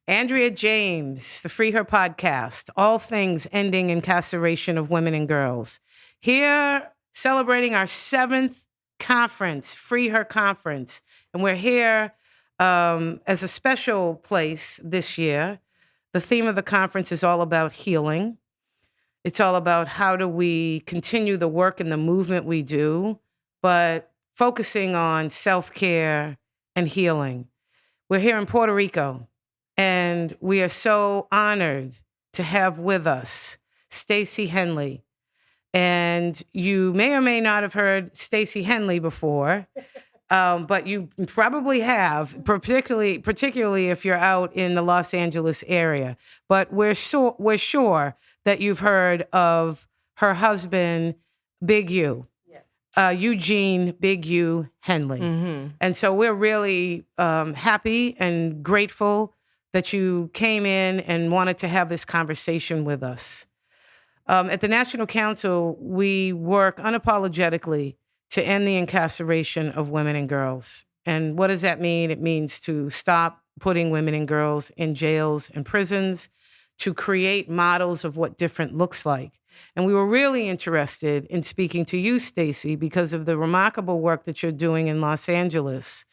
Andrea James, the FreeHer podcast, all things ending incarceration of women and girls. Here, celebrating our 7th conference, FreeHer conference. And we're here as a special place this year. The theme of the conference is all about healing. It's all about how do we continue the work and the movement we do, but focusing on self-care and healing. We're here in Puerto Rico, and we are so honored to have with us Stacey Henley. And you may or may not have heard Stacey Henley before, but you probably have, particularly if you're out in the Los Angeles area. But we're sure that you've heard of her husband, Big U. Eugene Big U Henley. Mm-hmm. And so we're really happy and grateful that you came in and wanted to have this conversation with us. At the National Council, we work unapologetically to end the incarceration of women and girls. And what does that mean? It means to stop putting women and girls in jails and prisons, to create models of what different looks like. And we were really interested in speaking to you, Stacey, because of the remarkable work that you're doing in Los Angeles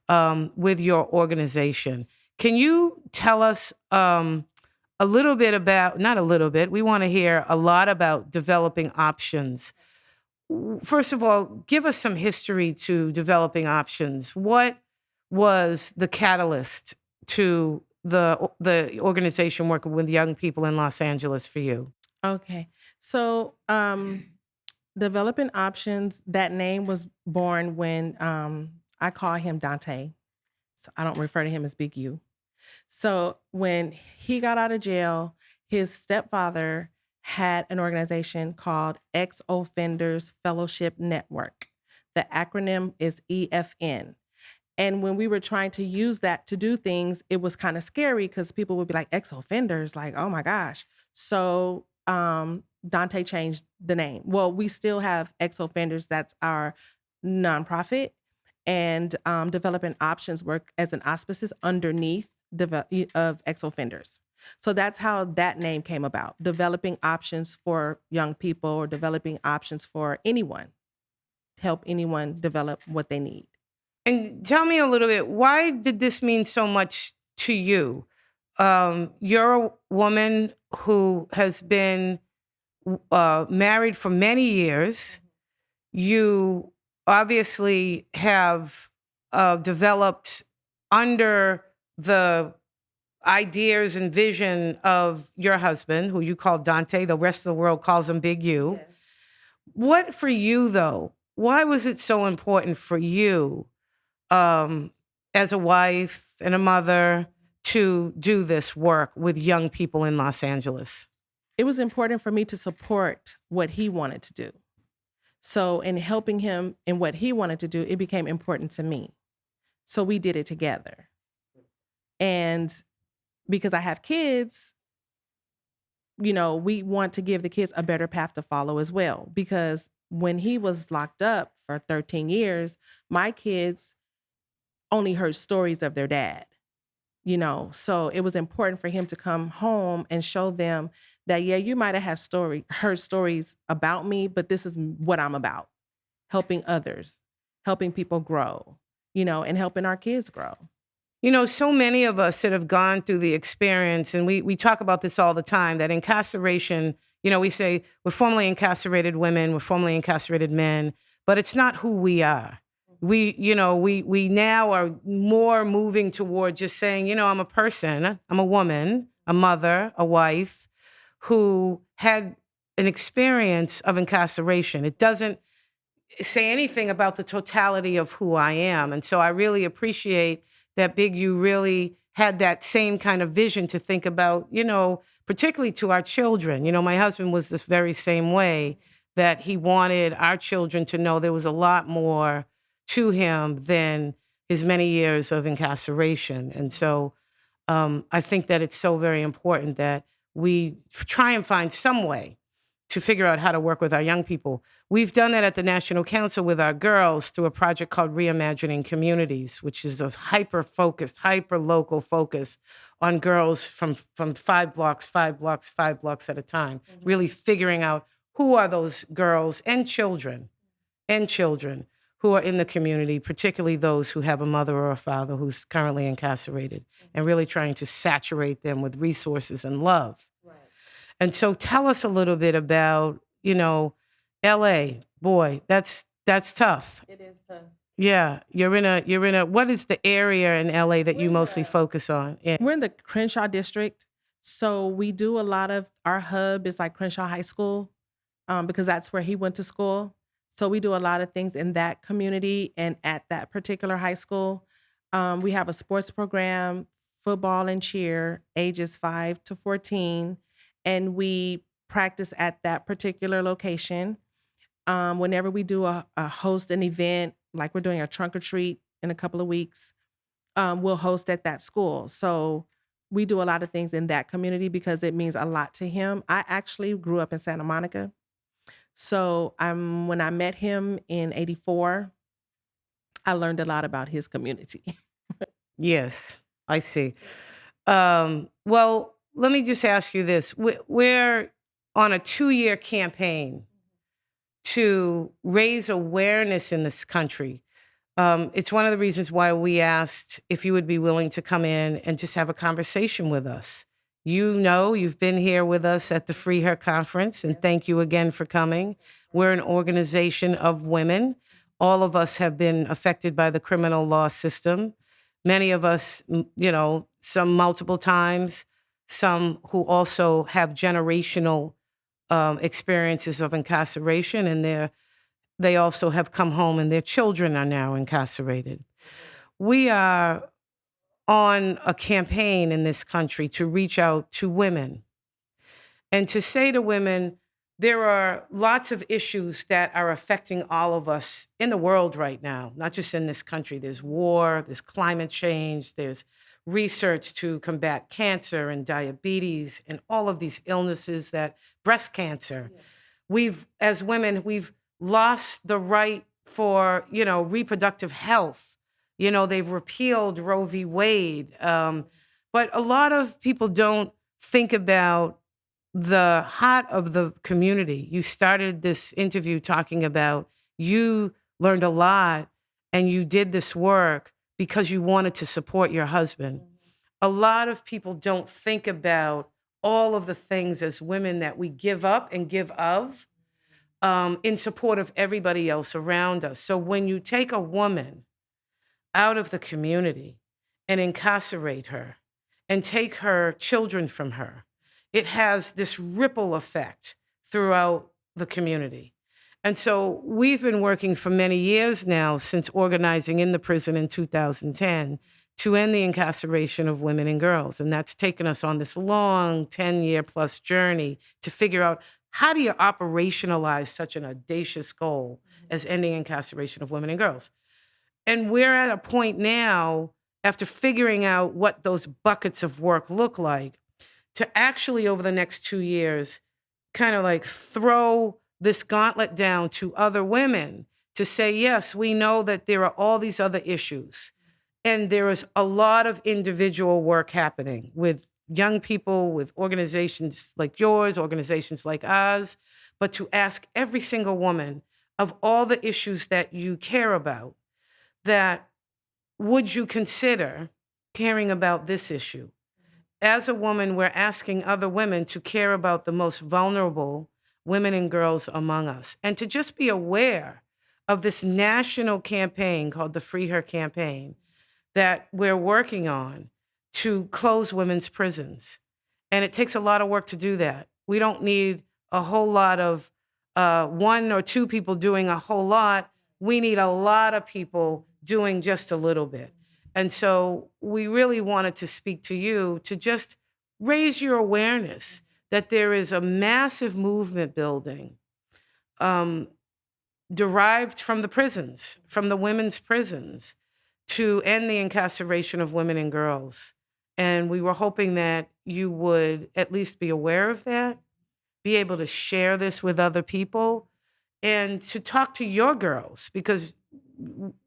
with your organization. Can you tell us a little bit about, not a little bit, we want to hear a lot about developing options. First of all, give us some history to developing options. What was the catalyst to the organization working with young people in Los Angeles for you? Okay. So developing options, that name was born when I call him Dante. So I don't refer to him as Big U. So when he got out of jail, his stepfather had an organization called Ex-Offenders Fellowship Network. The acronym is EFN. And when we were trying to use that to do things, it was kind of scary because people would be like, ex-offenders, like, oh my gosh. So Dante changed the name. Well, we still have Ex-Offenders. That's our nonprofit. And developing options work as an auspices underneath of ex-offenders. So that's how that name came about. Developing options for young people or developing options for anyone. Help anyone develop what they need. And tell me a little bit, why did this mean so much to you? You're a woman who has been married for many years. You obviously have developed under the ideas and vision of your husband, who you call Dante. The rest of the world calls him Big U. Yes. What for you, though? Why was it so important for you as a wife and a mother to do this work with young people in Los Angeles? It was important for me to support what he wanted to do. So in helping him in what he wanted to do, it became important to me. So we did it together. And because I have kids, you know, we want to give the kids a better path to follow as well. Because when he was locked up for 13 years, my kids only heard stories of their dad, you know. So it was important for him to come home and show them that, yeah, you might have heard stories about me, but this is what I'm about. Helping others, helping people grow, you know, and helping our kids grow. You know, so many of us that have gone through the experience, and we talk about this all the time, that incarceration, you know, we say we're formerly incarcerated women, we're formerly incarcerated men, but it's not who we are. We now are more moving toward just saying, you know, I'm a person, I'm a woman, a mother, a wife who had an experience of incarceration. It doesn't say anything about the totality of who I am. And so I really appreciate that Big U really had that same kind of vision to think about, you know, particularly to our children. You know, my husband was this very same way, that he wanted our children to know there was a lot more to him than his many years of incarceration. And so I think that it's so very important that we try and find some way to figure out how to work with our young people. We've done that at the National Council with our girls through a project called Reimagining Communities, which is a hyper-focused, hyper-local focus on girls from 5 blocks at a time, really figuring out who are those girls and children who are in the community, particularly those who have a mother or a father who's currently incarcerated, and really trying to saturate them with resources and love. Right. And so tell us a little bit about, LA. Boy, that's tough. It is tough. Yeah, you're in a what is the area in LA that you mostly focus on? We're in the Crenshaw district. So we do a lot of, our hub is like Crenshaw High School, because that's where he went to school. So we do a lot of things in that community and at that particular high school. We have a sports program, football and cheer, ages 5 to 14. And we practice at that particular location. Whenever we do a host an event, like we're doing a trunk or treat in a couple of weeks, we'll host at that school. So we do a lot of things in that community because it means a lot to him. I actually grew up in Santa Monica. So when I met him in '84, I learned a lot about his community. Yes, I see. Well, let me just ask you this. We're on a 2-year campaign to raise awareness in this country. It's one of the reasons why we asked if you would be willing to come in and just have a conversation with us. You've been here with us at the FreeHer conference, and thank you again for coming. We're an organization of women. All of us have been affected by the criminal law system. Many of us, some multiple times, some who also have generational experiences of incarceration, and they also have come home and their children are now incarcerated. We are on a campaign in this country to reach out to women and to say to women, there are lots of issues that are affecting all of us in the world right now, not just in this country. There's war, there's climate change, there's research to combat cancer and diabetes and all of these illnesses, that breast cancer. Yeah. As women, we've lost the right for, reproductive health. They've repealed Roe v. Wade. But a lot of people don't think about the heart of the community. You started this interview talking about you learned a lot and you did this work because you wanted to support your husband. A lot of people don't think about all of the things as women that we give up and give of in support of everybody else around us. So when you take a woman out of the community and incarcerate her and take her children from her, it has this ripple effect throughout the community. And so we've been working for many years now, since organizing in the prison in 2010, to end the incarceration of women and girls. And that's taken us on this long 10-year plus journey to figure out, how do you operationalize such an audacious goal as ending incarceration of women and girls? And we're at a point now, after figuring out what those buckets of work look like, to actually, over the next 2 years, kind of like throw this gauntlet down to other women to say, yes, we know that there are all these other issues. And there is a lot of individual work happening with young people, with organizations like yours, organizations like ours, but to ask every single woman, of all the issues that you care about, that would you consider caring about this issue? As a woman, we're asking other women to care about the most vulnerable women and girls among us, and to just be aware of this national campaign called the FreeHer campaign that we're working on to close women's prisons. And it takes a lot of work to do that. We don't need a whole lot of 1 or 2 people doing a whole lot. We need a lot of people doing just a little bit. And so we really wanted to speak to you to just raise your awareness that there is a massive movement building derived from the prisons, from the women's prisons, to end the incarceration of women and girls. And we were hoping that you would at least be aware of that be able to share this with other people and to talk to your girls, because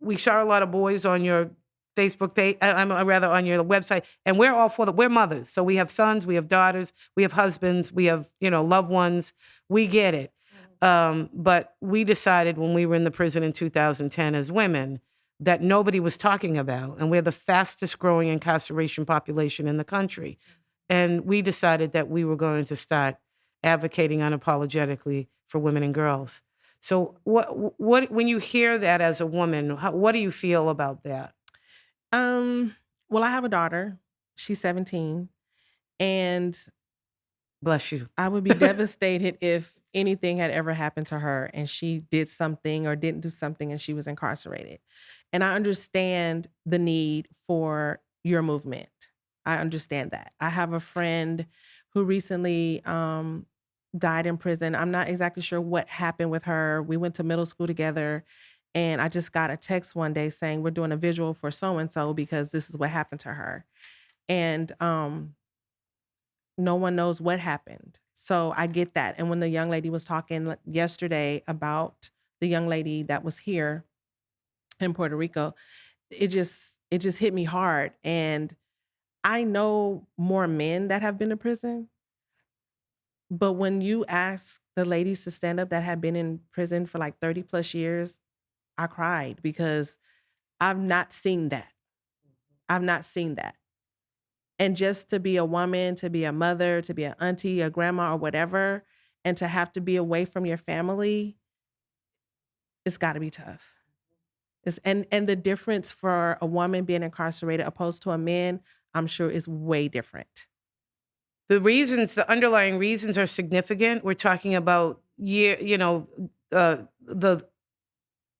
we saw a lot of boys on your Facebook page, rather on your website, and we're all for we're mothers. So we have sons, we have daughters, we have husbands, we have, loved ones. We get it. But we decided when we were in the prison in 2010 as women that nobody was talking about, and we're the fastest growing incarceration population in the country. And we decided that we were going to start advocating unapologetically for women and girls. So what when you hear that as a woman, what do you feel about that? Well, I have a daughter. She's 17, and Bless you. I would be devastated if anything had ever happened to her and she did something or didn't do something and she was incarcerated. And I understand the need for your movement. I understand that. I have a friend who recently died in prison. I'm not exactly sure what happened with her. We went to middle school together, and I just got a text one day saying we're doing a visual for so and so because this is what happened to her. And no one knows what happened. So I get that. And when the young lady was talking yesterday about the young lady that was here in Puerto Rico, it just hit me hard. And I know more men that have been to prison, but when you ask the ladies to stand up that have been in prison for like 30 plus years, I cried because I've not seen that. I've not seen that. And just to be a woman, to be a mother, to be an auntie, a grandma, or whatever, and to have to be away from your family, it's got to be tough. And the difference for a woman being incarcerated opposed to a man, I'm sure is way different. The underlying reasons are significant. We're talking about the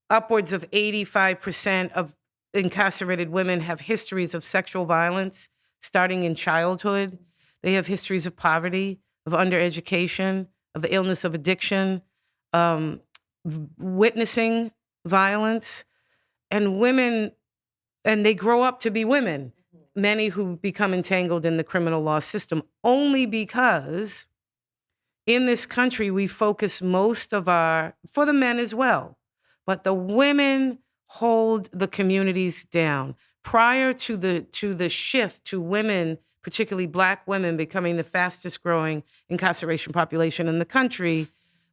upwards of 85% of incarcerated women have histories of sexual violence starting in childhood. They have histories of poverty, of undereducation, of the illness of addiction, witnessing violence, and women, and they grow up to be women. Many who become entangled in the criminal law system only because in this country we focus most of for the men as well, but the women hold the communities down. Prior to the shift to women, particularly Black women, becoming the fastest growing incarceration population in the country,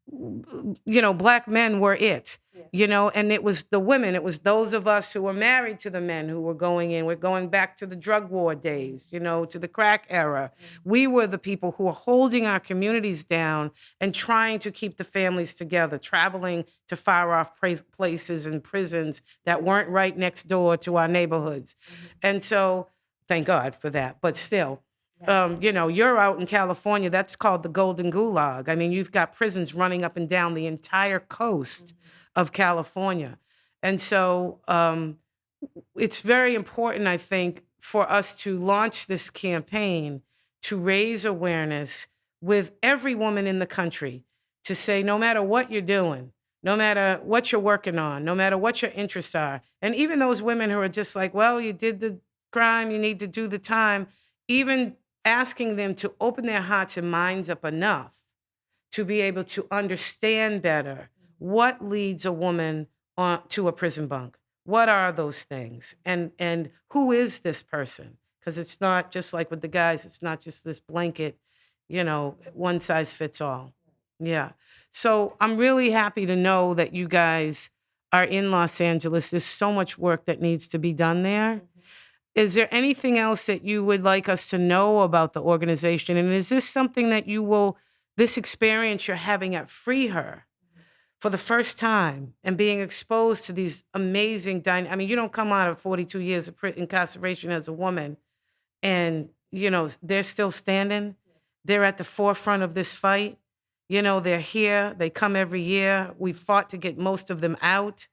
Black men were it. And it was the women, it was those of us who were married to the men who were going in. We're going back to the drug war days, to the crack era. We were the people who were holding our communities down and trying to keep the families together, traveling to far off places and prisons that weren't right next door to our neighborhoods. And so, thank God for that. But still, you're out in California, that's called the Golden Gulag. I mean, you've got prisons running up and down the entire coast of California. And so it's very important, I think, for us to launch this campaign to raise awareness with every woman in the country, to say, no matter what you're doing, no matter what you're working on, no matter what your interests are, and even those women who are just like, well, you did the crime, you need to do the time, even asking them to open their hearts and minds up enough to be able to understand better what leads a woman to a prison bunk. What are those things? And who is this person? Because it's not just like with the guys, it's not just this blanket, one size fits all. Yeah. So I'm really happy to know that you guys are in Los Angeles. There's so much work that needs to be done there. Is there anything else that you would like us to know about the organization? And is this something that this experience you're having at FreeHer for the first time and being exposed to these amazing, you don't come out of 42 years of incarceration as a woman and, they're still standing. They're at the forefront of this fight. They're here. They come every year. We fought to get most of them out.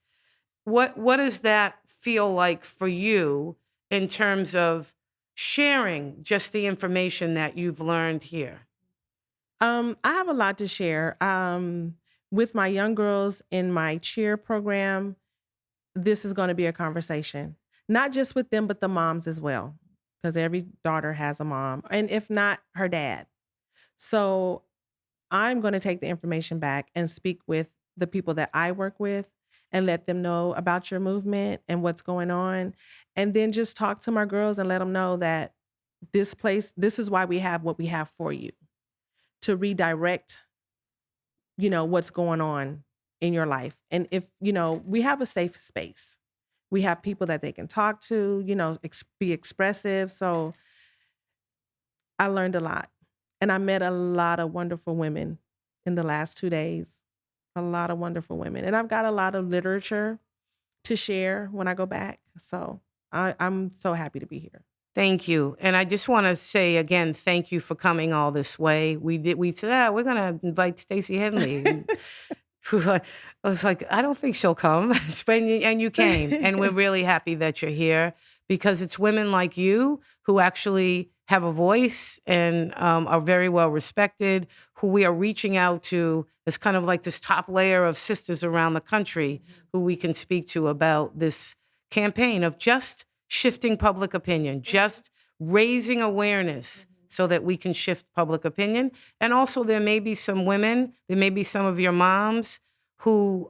What does that feel like for you in terms of sharing just the information that you've learned here? I have a lot to share. With my young girls in my cheer program, this is going to be a conversation, not just with them, but the moms as well, because every daughter has a mom, and if not, her dad. So I'm going to take the information back and speak with the people that I work with and let them know about your movement and what's going on. And then just talk to my girls and let them know that this is why we have what we have for you, to redirect, what's going on in your life. And if, we have a safe space, we have people that they can talk to, be expressive. So I learned a lot, and I met a lot of wonderful women in the last 2 days, a lot of wonderful women, and I've got a lot of literature to share when I go back. So I'm so happy to be here. Thank you. And I just want to say again, thank you for coming all this way. We said, we're going to invite Stacey Henley. I was like, I don't think she'll come. And you came. And we're really happy that you're here, because it's women like you who actually have a voice and are very well respected, who we are reaching out to as kind of like this top layer of sisters around the country who we can speak to about this campaign of just shifting public opinion, just raising awareness so that we can shift public opinion. And also there may be some women, there may be some of your moms who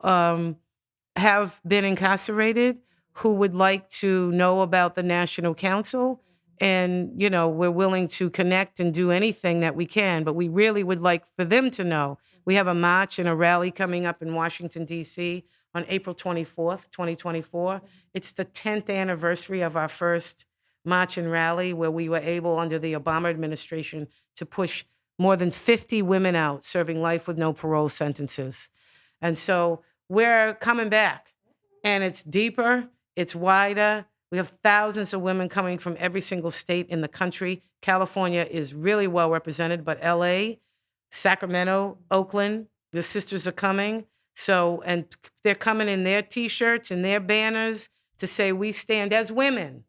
have been incarcerated who would like to know about the National Council. And, we're willing to connect and do anything that we can, but we really would like for them to know. We have a march and a rally coming up in Washington, D.C. on April 24th, 2024. It's the 10th anniversary of our first march and rally, where we were able, under the Obama administration, to push more than 50 women out serving life with no parole sentences. And so we're coming back, and it's deeper, it's wider. We have thousands of women coming from every single state in the country. California is really well represented, but LA, Sacramento, Oakland, the sisters are coming. So, and they're coming in their T-shirts and their banners to say we stand as women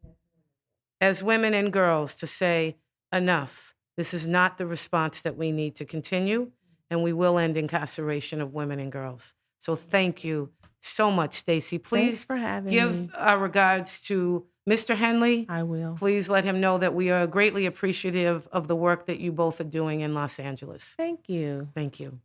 and girls, to say enough. This is not the response that we need to continue, and we will end incarceration of women and girls. So thank you so much, Stacey. Thanks Please for having give me. our regards to Mr. Henley. I will. Please let him know that we are greatly appreciative of the work that you both are doing in Los Angeles. Thank you. Thank you.